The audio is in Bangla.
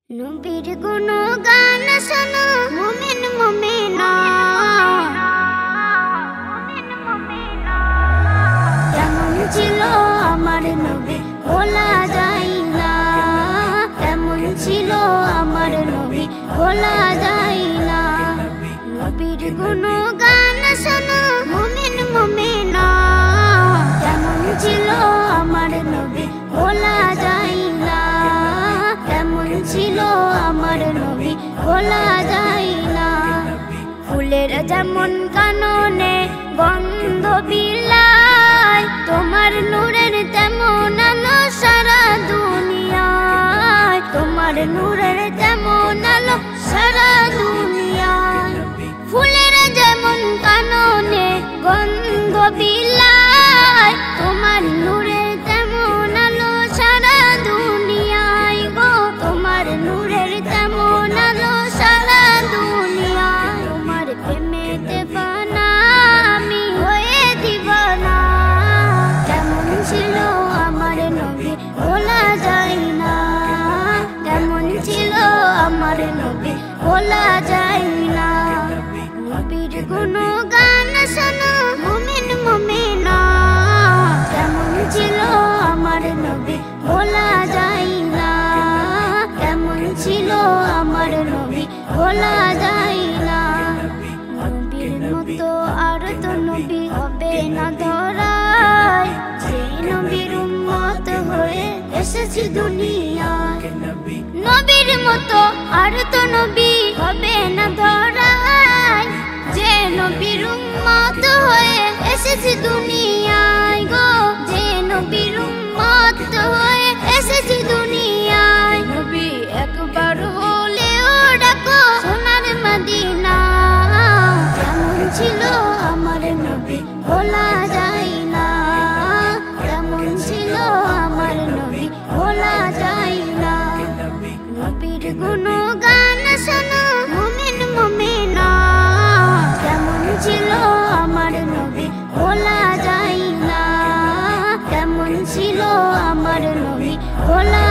নবীর গুণগান শোনো মুমিন মুমিনা, কেমন ছিল আমার নবী ভোলা যায় না, কেমন ছিল আমার নবী ভোলা যায় না। নবীর গুণগান শোনো মুমিন মুমিনা, কেমন ছিল আমার নবী ভোলা যায় না, কেমন ছিল আমার নবী ভোলা যায় না। ফুলের যেমন কাননে গন্ধ বিলায়, তোমার নূরের তেমন আলো সারা দুনিয়ায়, তোমার নূরের তেমন আলো সারা দুনিয়ায়। ফুলের যেমন কাননে গন্ধ বিলায়, তোমার নূরের তেমন আলো সারা দুনিয়ায় গো, তোমার নূরের তেমন আলো সারা দুনিয়ায়। তোমার প্রেমেতে বানা আমি হয়ে দিবানা, কেমন ছিল আমার নবী ভোলা যায় না, কেমন ছিল আমার নবী ভোলা যায় না। নবীর গুণগান শোনো মুমিন মুমিনা, কেমন ছিল আমার নবী ভোলা যায় না, কেমন ছিল আমার নবী ভোলা যায় না। নবীর মতো আর তো নবী হবে না ধরায়, যে নবীর উম্মত হয়ে এসেছি দুনিয়ায়। নবীর মতো আর তো নবী হবে না ধরায়, যে নবীর উম্মত হয়ে এসেছি দুনিয়ায় গো, যে নবীর উম্মত হয়ে এসেছি দুনিয়ায়। নবী একবার হলেও ডাকো সোনার মদিনা, কেমন ছিল আমার নবী ভোলা যায় না, কেমন ছিল আমার নবী ভোলা যায় না। নবীর গুণগান শোনো মুমিন মুমিনা, কেমন ছিল আমার নবী ভোলা যায় না, কেমন ছিল আমার নবী ভোলা